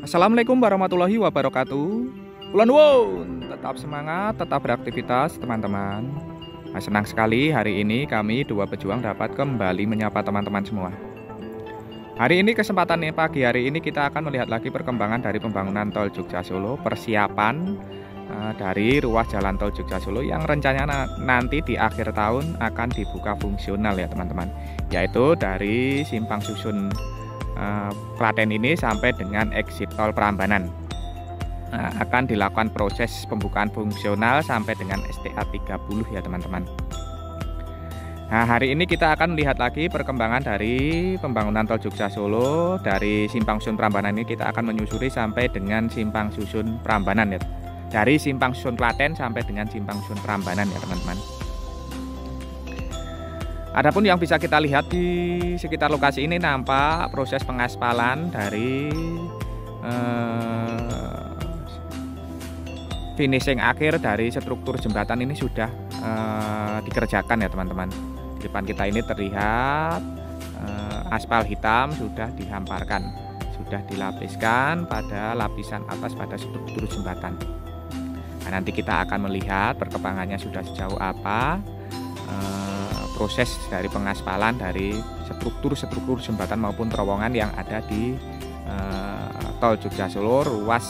Assalamualaikum warahmatullahi wabarakatuh. Kulon won, tetap semangat, tetap beraktivitas teman-teman. Senang sekali hari ini kami dua pejuang dapat kembali menyapa teman-teman semua. Hari ini kesempatan pagi hari ini kita akan melihat lagi perkembangan dari pembangunan tol Jogja Solo, persiapan dari ruas jalan tol Jogja Solo yang rencananya nanti di akhir tahun akan dibuka fungsional ya teman-teman. Yaitu dari Simpang Susun Klaten ini sampai dengan exit tol Prambanan. Akan dilakukan proses pembukaan fungsional sampai dengan STA 30 ya teman-teman. Nah, hari ini kita akan melihat lagi perkembangan dari pembangunan tol Jogja Solo. Dari Simpang Susun Prambanan ini kita akan menyusuri sampai dengan Simpang Susun Prambanan ya. Dari Simpang Susun Klaten sampai dengan Simpang Susun Prambanan ya teman-teman. Adapun yang bisa kita lihat di sekitar lokasi ini nampak proses pengaspalan dari finishing akhir dari struktur jembatan ini sudah dikerjakan ya teman-teman. Di depan kita ini terlihat aspal hitam sudah dihamparkan, sudah dilapiskan pada lapisan atas pada struktur jembatan. Nah, nanti kita akan melihat perkembangannya sudah sejauh apa. Proses dari pengaspalan dari struktur jembatan maupun terowongan yang ada di tol Jogja Solo ruas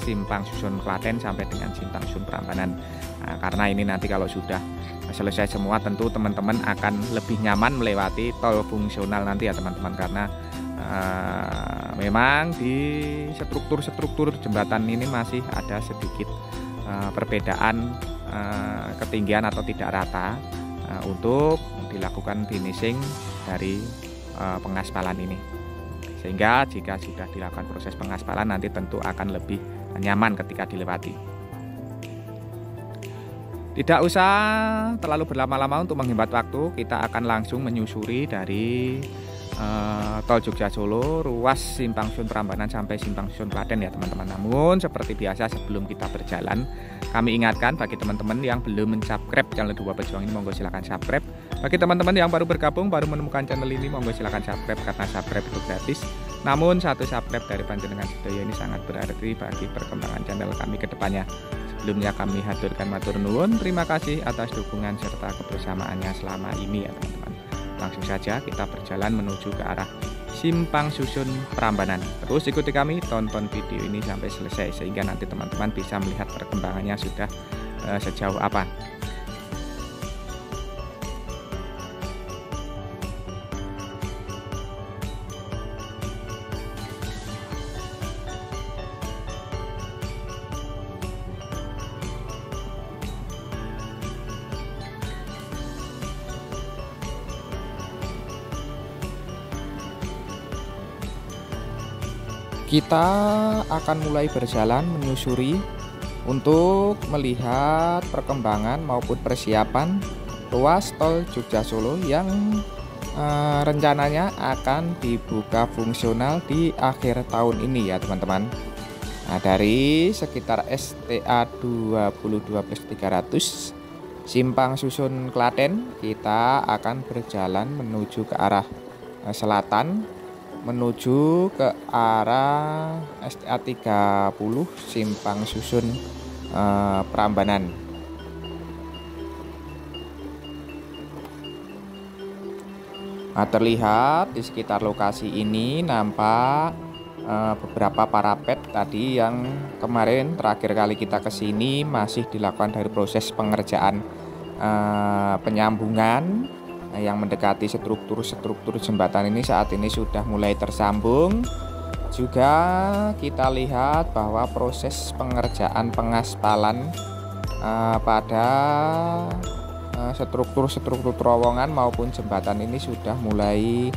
Simpang Susun Klaten sampai dengan Simpang Susun Prambanan. Nah, karena ini nanti kalau sudah selesai semua tentu teman-teman akan lebih nyaman melewati tol fungsional nanti ya teman-teman, karena memang di struktur jembatan ini masih ada sedikit perbedaan ketinggian atau tidak rata untuk dilakukan finishing dari pengaspalan ini, sehingga jika sudah dilakukan proses pengaspalan nanti tentu akan lebih nyaman ketika dilewati. Tidak usah terlalu berlama-lama untuk menghemat waktu, kita akan langsung menyusuri dari tol Jogja Solo ruas Simpang Susun Prambanan sampai Simpang Susun Klaten ya teman-teman. Namun seperti biasa sebelum kita berjalan, kami ingatkan bagi teman-teman yang belum mensubscribe channel Dua Pejuang ini, monggo silahkan subscribe. Bagi teman-teman yang baru bergabung, baru menemukan channel ini, monggo silahkan subscribe karena subscribe itu gratis. Namun satu subscribe dari panjenengan sedaya ini sangat berarti bagi perkembangan channel kami ke depannya. Sebelumnya kami haturkan matur nuwun, terima kasih atas dukungan serta kebersamaannya selama ini ya teman-teman. Langsung saja kita berjalan menuju ke arah Simpang Susun Prambanan. Terus ikuti kami, tonton video ini sampai selesai sehingga nanti teman-teman bisa melihat perkembangannya sudah sejauh apa. Kita akan mulai berjalan menyusuri untuk melihat perkembangan maupun persiapan ruas tol Jogja Solo yang rencananya akan dibuka fungsional di akhir tahun ini ya teman-teman. Nah, dari sekitar STA 22+300 Simpang Susun Klaten kita akan berjalan menuju ke arah selatan, menuju ke arah STA 30 Simpang Susun Prambanan. Nah, terlihat di sekitar lokasi ini nampak beberapa parapet tadi yang kemarin terakhir kali kita kesini masih dilakukan dari proses pengerjaan penyambungan yang mendekati struktur jembatan ini. Saat ini sudah mulai tersambung. Juga kita lihat bahwa proses pengerjaan pengaspalan pada struktur terowongan maupun jembatan ini sudah mulai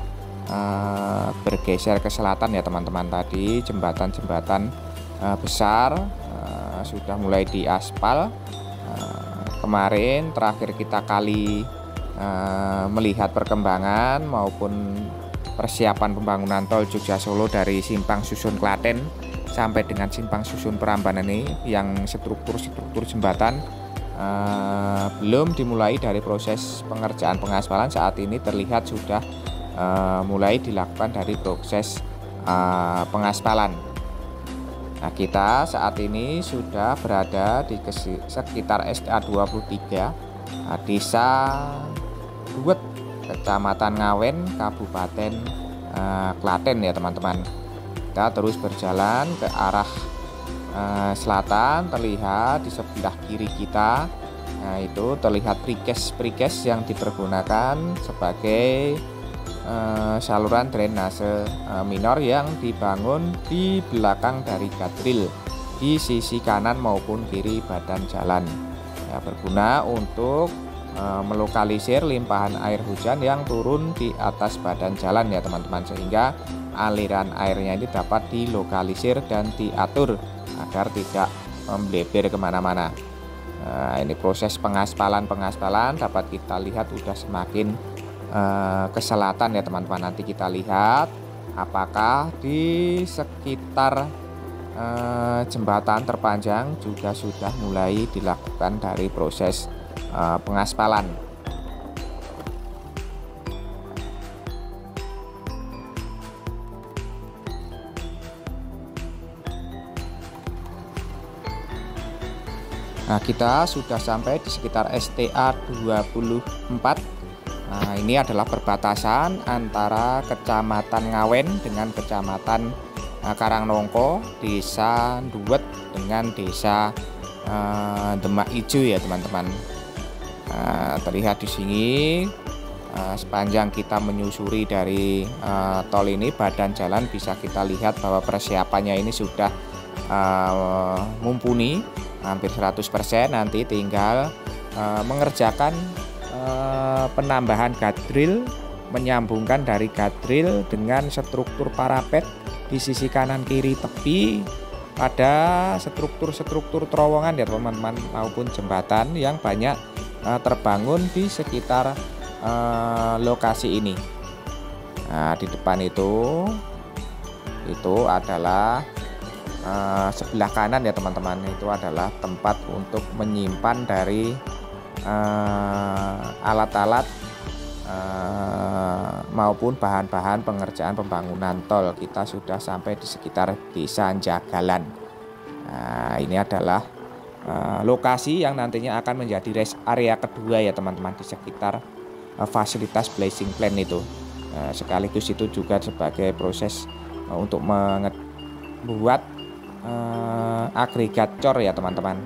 bergeser ke selatan ya teman-teman. Tadi jembatan besar sudah mulai diaspal. Kemarin terakhir kita melihat perkembangan maupun persiapan pembangunan tol Jogja Solo dari Simpang Susun Klaten sampai dengan Simpang Susun Prambanan ini yang struktur jembatan belum dimulai dari proses pengerjaan pengaspalan. Saat ini terlihat sudah mulai dilakukan dari proses pengaspalan. Nah, kita saat ini sudah berada di sekitar STA 23, Desa Duet, Kecamatan Ngawen, Kabupaten Klaten ya teman-teman. Kita terus berjalan ke arah selatan. Terlihat di sebelah kiri kita, nah itu terlihat prikes yang dipergunakan sebagai saluran drainase minor yang dibangun di belakang dari guardrail di sisi kanan maupun kiri badan jalan, ya, berguna untuk melokalisir limpahan air hujan yang turun di atas badan jalan ya teman-teman, sehingga aliran airnya ini dapat dilokalisir dan diatur agar tidak membleber kemana-mana. Nah, ini proses pengaspalan dapat kita lihat sudah semakin ke selatan ya teman-teman. Nanti kita lihat apakah di sekitar jembatan terpanjang juga sudah mulai dilakukan dari proses pengaspalan. Nah, kita sudah sampai di sekitar STA 24. Nah, ini adalah perbatasan antara Kecamatan Ngawen dengan Kecamatan Karangnongko, Desa Duet dengan Desa Demak Ijo ya teman-teman. Terlihat di sini sepanjang kita menyusuri dari tol ini, badan jalan bisa kita lihat bahwa persiapannya ini sudah mumpuni hampir 100%. Nanti tinggal mengerjakan penambahan guardrail, menyambungkan dari guardrail dengan struktur parapet di sisi kanan kiri tepi pada struktur terowongan ya teman-teman, maupun jembatan yang banyak terbangun di sekitar lokasi ini. Nah, di depan itu adalah sebelah kanan ya teman-teman, itu adalah tempat untuk menyimpan dari alat-alat maupun bahan-bahan pengerjaan pembangunan tol. Kita sudah sampai di sekitar Desa Jagalan. Nah, ini adalah lokasi yang nantinya akan menjadi rest area kedua ya teman-teman, di sekitar fasilitas blazing plan itu. Sekaligus itu juga sebagai proses untuk membuat agregat cor ya teman-teman.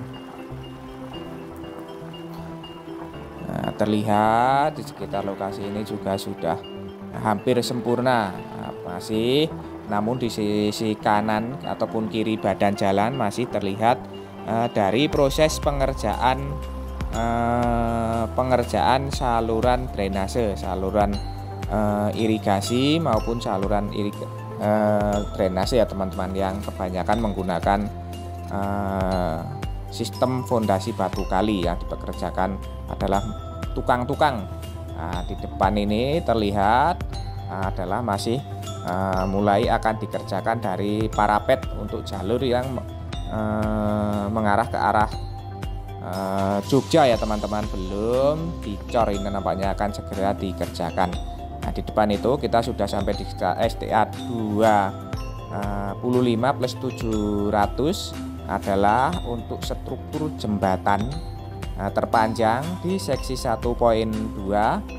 Nah, terlihat di sekitar lokasi ini juga sudah hampir sempurna. Masih, namun di sisi kanan ataupun kiri badan jalan masih terlihat dari proses pengerjaan saluran drainase, saluran irigasi maupun saluran drainase ya teman-teman, yang kebanyakan menggunakan sistem fondasi batu kali. Yang dipekerjakan adalah tukang-tukang. Nah, di depan ini terlihat adalah masih mulai akan dikerjakan dari parapet untuk jalur yang mengarah ke arah Jogja ya teman-teman, belum dicor. Ini nampaknya akan segera dikerjakan. Nah, di depan itu kita sudah sampai di STA 25 plus 700 adalah untuk struktur jembatan terpanjang di seksi 1.2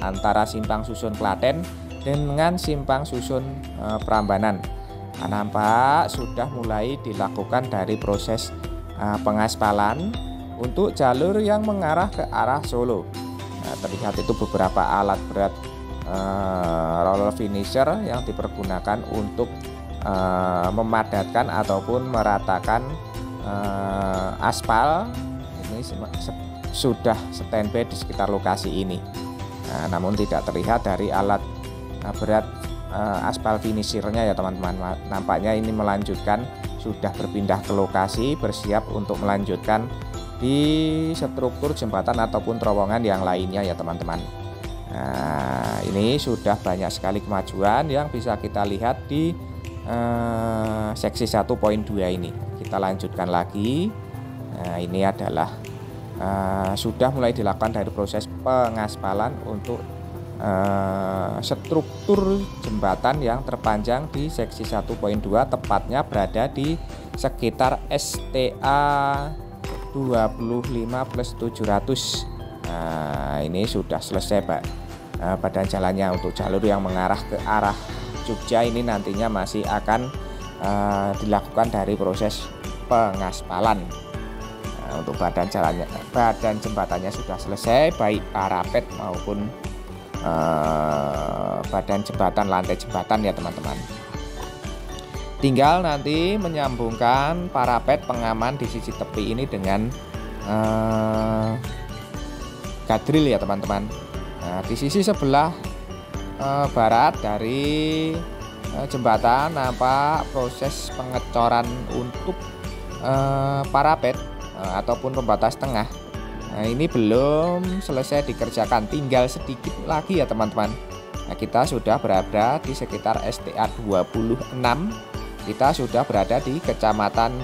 antara Simpang Susun Klaten dengan Simpang Susun Prambanan. Nampak sudah mulai dilakukan dari proses pengaspalan untuk jalur yang mengarah ke arah Solo. Terlihat itu beberapa alat berat roller finisher yang dipergunakan untuk memadatkan ataupun meratakan aspal. Ini sudah standby di sekitar lokasi ini. Namun tidak terlihat dari alat berat aspal finishernya ya teman-teman. Nampaknya ini melanjutkan, sudah berpindah ke lokasi, bersiap untuk melanjutkan di struktur jembatan ataupun terowongan yang lainnya ya teman-teman. Nah, ini sudah banyak sekali kemajuan yang bisa kita lihat di seksi 1.2 ini. Kita lanjutkan lagi. Nah, ini adalah sudah mulai dilakukan dari proses pengaspalan untuk struktur jembatan yang terpanjang di seksi 1.2, tepatnya berada di sekitar STA 25+700. Nah, ini sudah selesai Pak. Badan jalannya. Untuk jalur yang mengarah ke arah Jogja ini nantinya masih akan dilakukan dari proses pengaspalan. Untuk badan jembatannya sudah selesai, baik parapet maupun badan jembatan, lantai jembatan ya teman-teman. Tinggal nanti menyambungkan parapet pengaman di sisi tepi ini dengan gadril ya teman-teman. Nah, di sisi sebelah barat dari jembatan nampak proses pengecoran untuk parapet ataupun pembatas tengah. Nah, ini belum selesai dikerjakan, tinggal sedikit lagi ya teman-teman. Nah, kita sudah berada di sekitar STA 26. Kita sudah berada di Kecamatan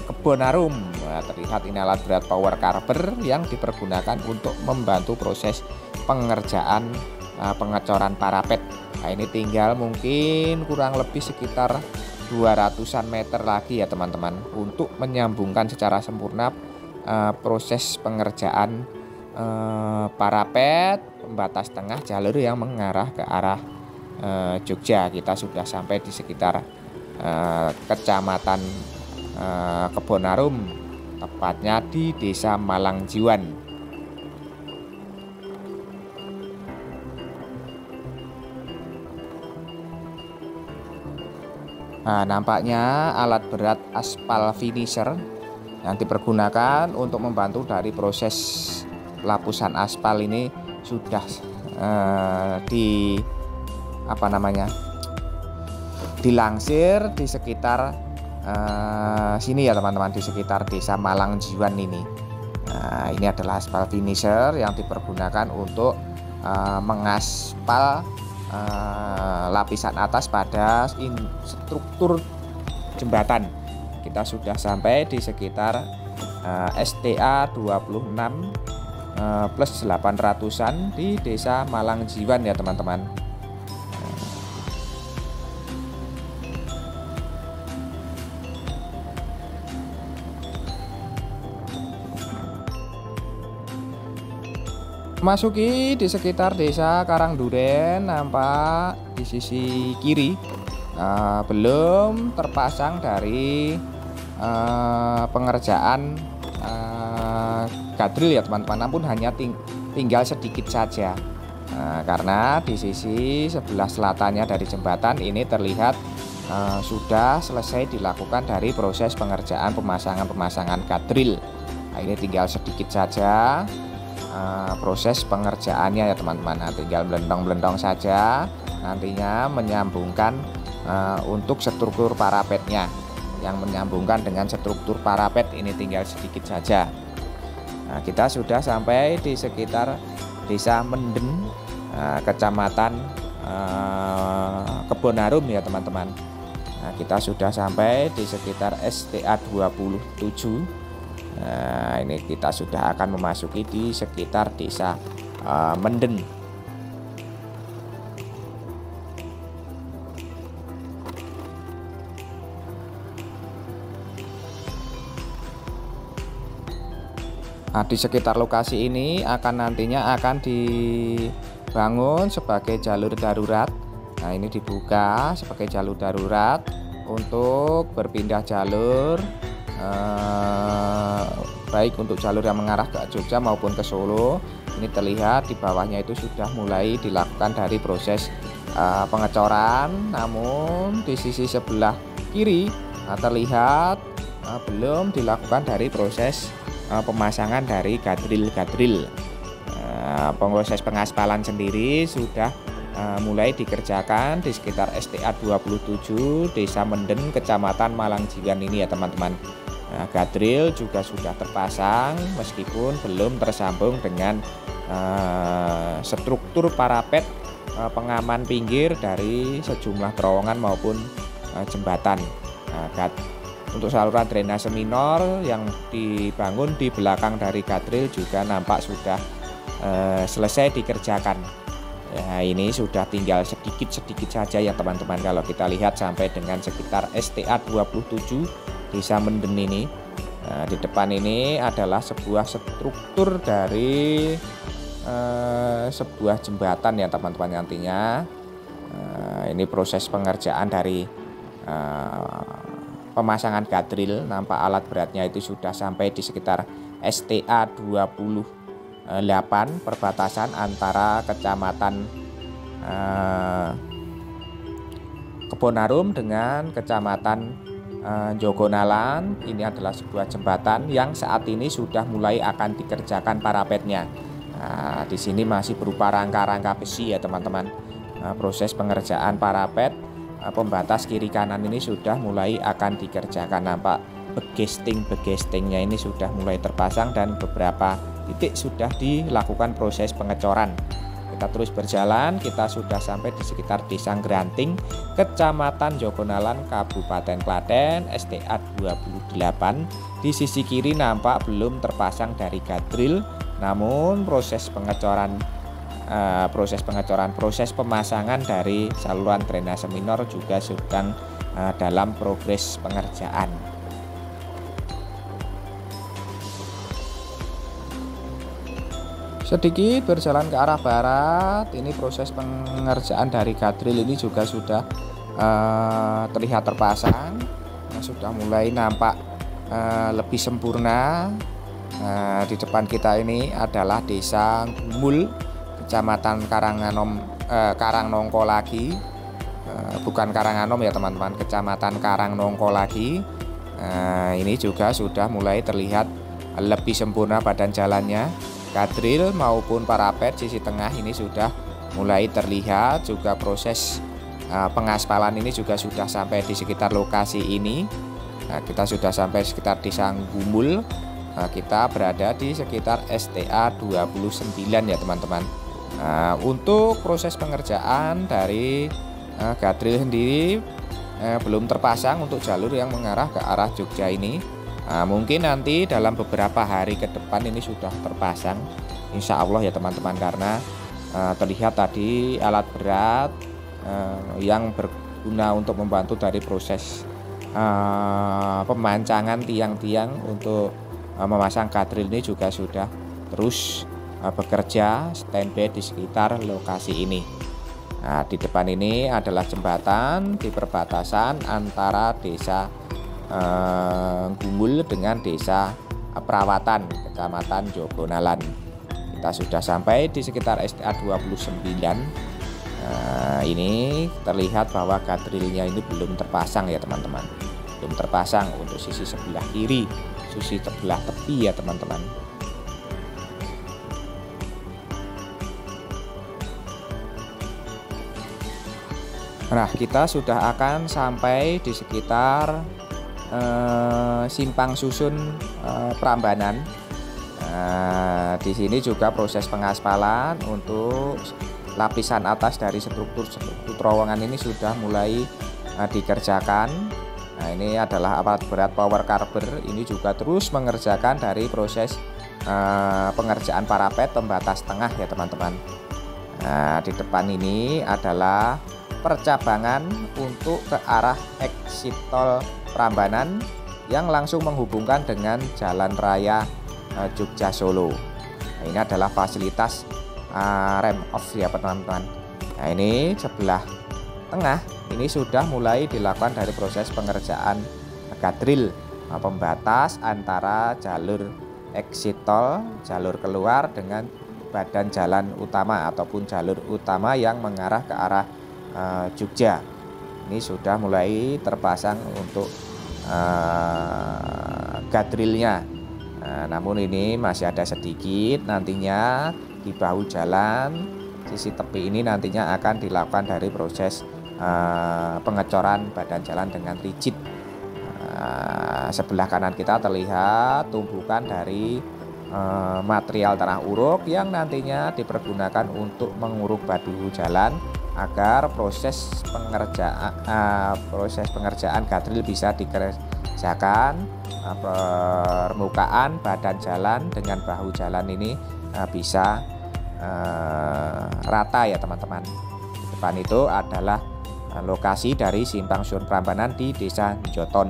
Kebonarum. Nah, terlihat ini alat berat power carver yang dipergunakan untuk membantu proses pengerjaan pengecoran parapet. Nah, ini tinggal mungkin kurang lebih sekitar 200-an meter lagi ya teman-teman untuk menyambungkan secara sempurna proses pengerjaan parapet pembatas tengah jalur yang mengarah ke arah Jogja. Kita sudah sampai di sekitar Kecamatan Kebonarum, tepatnya di Desa Malangjiwan. Nah, nampaknya alat berat aspal finisher yang dipergunakan untuk membantu dari proses lapisan aspal ini sudah dilansir di sekitar sini ya teman-teman, di sekitar Desa Malangjiwan ini. Nah, ini adalah aspal finisher yang dipergunakan untuk mengaspal lapisan atas pada struktur jembatan. Kita sudah sampai di sekitar STA 26 plus 800-an di Desa Malangjiwan ya teman-teman. Masuki di sekitar Desa Karangduren, nampak di sisi kiri belum terpasang dari pengerjaan gadril ya teman-teman, namun hanya tinggal sedikit saja. Karena di sisi sebelah selatannya dari jembatan ini terlihat sudah selesai dilakukan dari proses pengerjaan pemasangan gadril. Nah, ini tinggal sedikit saja proses pengerjaannya ya teman-teman. Nah, tinggal belentong-belentong saja nantinya menyambungkan untuk struktur parapetnya. Yang menyambungkan dengan struktur parapet ini tinggal sedikit saja. Nah, kita sudah sampai di sekitar Desa Menden, Kecamatan Kebonarum ya teman-teman. Nah, kita sudah sampai di sekitar STA 27. Nah, ini kita sudah akan memasuki di sekitar Desa Menden. Nah, di sekitar lokasi ini nantinya akan dibangun sebagai jalur darurat. Nah, ini dibuka sebagai jalur darurat untuk berpindah jalur, baik untuk jalur yang mengarah ke Jogja maupun ke Solo. Ini terlihat di bawahnya itu sudah mulai dilakukan dari proses pengecoran, namun di sisi sebelah kiri terlihat belum dilakukan dari proses pemasangan dari gadril. Proses pengaspalan sendiri sudah mulai dikerjakan di sekitar STA 27 Desa Menden, Kecamatan Malangjiwan ini ya teman-teman. Nah, gadril juga sudah terpasang meskipun belum tersambung dengan struktur parapet pengaman pinggir dari sejumlah terowongan maupun jembatan. Nah, untuk saluran drainase minor yang dibangun di belakang dari gadril juga nampak sudah selesai dikerjakan. Nah, ini sudah tinggal sedikit-sedikit saja ya teman-teman. Kalau kita lihat sampai dengan sekitar STA 27 Desa Menden ini. Nah, di depan ini adalah sebuah struktur dari sebuah jembatan ya teman-teman nantinya. Ini proses pengerjaan dari pemasangan gadril. Nampak alat beratnya itu sudah sampai di sekitar STA 28 perbatasan antara kecamatan Kebonarum dengan kecamatan Jogonalan. Ini adalah sebuah jembatan yang saat ini sudah mulai akan dikerjakan parapetnya. Nah, di sini masih berupa rangka-rangka besi ya teman-teman. Proses pengerjaan parapet pembatas kiri kanan ini sudah mulai akan dikerjakan. Nampak begestingnya ini sudah mulai terpasang dan beberapa titik sudah dilakukan proses pengecoran. Kita terus berjalan, kita sudah sampai di sekitar Desa Granting, Kecamatan Jogonalan, Kabupaten Klaten, STA 28. Di sisi kiri nampak belum terpasang dari gadril, namun proses pemasangan dari saluran drainase minor juga sedang dalam progres pengerjaan. Sedikit berjalan ke arah barat, ini proses pengerjaan dari gadril ini juga sudah terlihat terpasang, sudah mulai nampak lebih sempurna. Di depan kita ini adalah Desa Gumul, Kecamatan Karangnongko lagi, bukan Karanganom ya teman-teman, Kecamatan Karangnongko lagi. Ini juga sudah mulai terlihat lebih sempurna badan jalannya. Gadril maupun parapet sisi tengah ini sudah mulai terlihat, juga proses pengaspalan ini juga sudah sampai di sekitar lokasi ini. Kita sudah sampai sekitar Desa Gumul. Kita berada di sekitar STA 29 ya teman-teman. Untuk proses pengerjaan dari gadril sendiri belum terpasang untuk jalur yang mengarah ke arah Jogja ini. Mungkin nanti dalam beberapa hari ke depan ini sudah terpasang, insya Allah ya teman-teman, karena terlihat tadi alat berat yang berguna untuk membantu dari proses pemancangan tiang-tiang untuk memasang gadril ini juga sudah terus bekerja standby di sekitar lokasi ini. Nah, di depan ini adalah jembatan di perbatasan antara Desa Gumul dengan Desa Perawatan, Kecamatan Jogonalan. Kita sudah sampai di sekitar STA 29. Ini terlihat bahwa gadrilnya ini belum terpasang ya teman-teman. Belum terpasang untuk sisi sebelah kiri, sisi sebelah tepi ya teman-teman. Nah, kita sudah akan sampai di sekitar Simpang Susun Prambanan. Di sini juga proses pengaspalan untuk lapisan atas dari struktur terowongan ini sudah mulai dikerjakan. Nah, ini adalah alat berat power carver, ini juga terus mengerjakan dari proses pengerjaan parapet pembatas tengah ya teman-teman. Nah, di depan ini adalah percabangan untuk ke arah exit tol Prambanan yang langsung menghubungkan dengan Jalan Raya Jogja Solo. Nah, ini adalah fasilitas rem off ya teman-teman. Nah, ini sebelah tengah ini sudah mulai dilakukan dari proses pengerjaan gadril pembatas antara jalur exit tol, jalur keluar dengan badan jalan utama ataupun jalur utama yang mengarah ke arah Jogja. Ini sudah mulai terpasang untuk gadrilnya. Namun ini masih ada sedikit, nantinya di bahu jalan sisi tepi ini nantinya akan dilakukan dari proses pengecoran badan jalan dengan rigid. Sebelah kanan kita terlihat tumpukan dari material tanah uruk yang nantinya dipergunakan untuk menguruk bahu jalan agar proses pengerjaan gadril bisa dikerjakan. Permukaan badan jalan dengan bahu jalan ini bisa rata ya teman-teman. Di depan itu adalah lokasi dari Simpang Susun Prambanan di Desa Joton.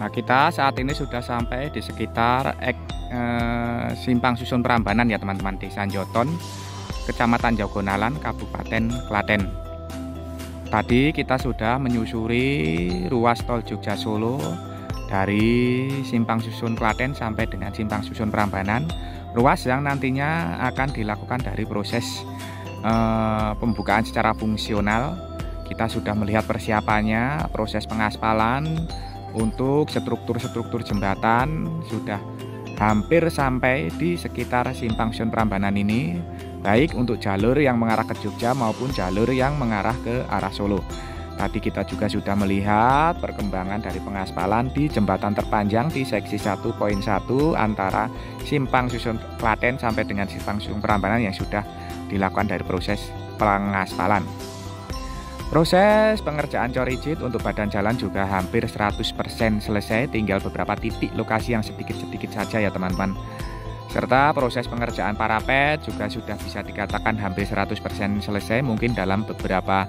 Nah, kita saat ini sudah sampai di sekitar Simpang Susun Prambanan ya teman-teman, Desa Joton, Kecamatan Jagonalan, Kabupaten Klaten. Tadi kita sudah menyusuri ruas tol Jogja Solo dari Simpang Susun Klaten sampai dengan Simpang Susun Prambanan, ruas yang nantinya akan dilakukan dari proses pembukaan secara fungsional. Kita sudah melihat persiapannya, proses pengaspalan untuk struktur-struktur jembatan sudah hampir sampai di sekitar Simpang Susun Prambanan ini, baik untuk jalur yang mengarah ke Jogja maupun jalur yang mengarah ke arah Solo. Tadi kita juga sudah melihat perkembangan dari pengaspalan di jembatan terpanjang di seksi 1.1 antara Simpang Susun Klaten sampai dengan Simpang Susun Prambanan yang sudah dilakukan dari proses pengaspalan. Proses pengerjaan cor rigid untuk badan jalan juga hampir 100% selesai, tinggal beberapa titik lokasi yang sedikit-sedikit saja ya teman-teman. Serta proses pengerjaan parapet juga sudah bisa dikatakan hampir 100% selesai, mungkin dalam beberapa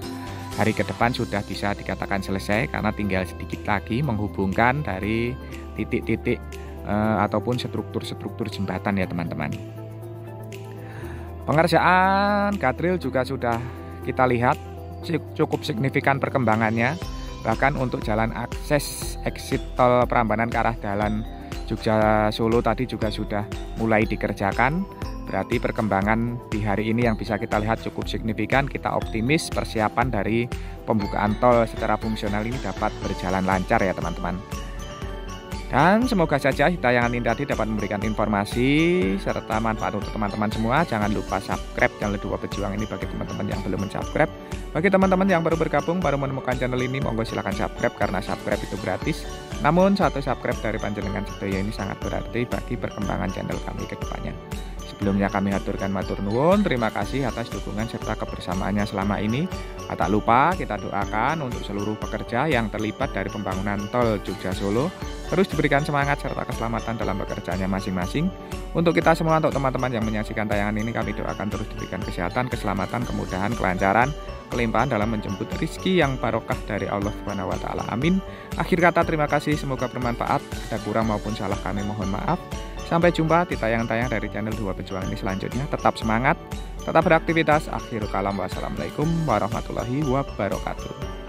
hari ke depan sudah bisa dikatakan selesai karena tinggal sedikit lagi menghubungkan dari titik-titik ataupun struktur-struktur jembatan ya teman-teman. Pengerjaan guardrail juga sudah kita lihat cukup signifikan perkembangannya, bahkan untuk jalan akses exit tol Prambanan ke arah jalan Jogja Solo tadi juga sudah mulai dikerjakan. Berarti perkembangan di hari ini yang bisa kita lihat cukup signifikan. Kita optimis persiapan dari pembukaan tol secara fungsional ini dapat berjalan lancar ya teman-teman. Dan semoga saja tayangan ini tadi dapat memberikan informasi serta manfaat untuk teman-teman semua. Jangan lupa subscribe channel Dua Pejuang ini bagi teman-teman yang belum subscribe. Bagi teman-teman yang baru bergabung, baru menemukan channel ini, monggo silahkan subscribe karena subscribe itu gratis. Namun satu subscribe dari panjenengan sedaya ini sangat berarti bagi perkembangan channel kami ke depannya. Sebelumnya kami haturkan matur nuwun, terima kasih atas dukungan serta kebersamaannya selama ini. Tak lupa kita doakan untuk seluruh pekerja yang terlibat dari pembangunan tol Jogja Solo terus diberikan semangat serta keselamatan dalam pekerjaannya masing-masing. Untuk kita semua, untuk teman-teman yang menyaksikan tayangan ini, kami doakan terus diberikan kesehatan, keselamatan, kemudahan, kelancaran, kelimpahan dalam menjemput rezeki yang barokah dari Allah Subhanahu wa taala. Amin. Akhir kata terima kasih, semoga bermanfaat. Ada kurang maupun salah kami mohon maaf. Sampai jumpa di tayangan-tayangan dari channel Dua Pejuang ini selanjutnya. Tetap semangat, tetap beraktivitas. Akhirul kalam, wassalamualaikum warahmatullahi wabarakatuh.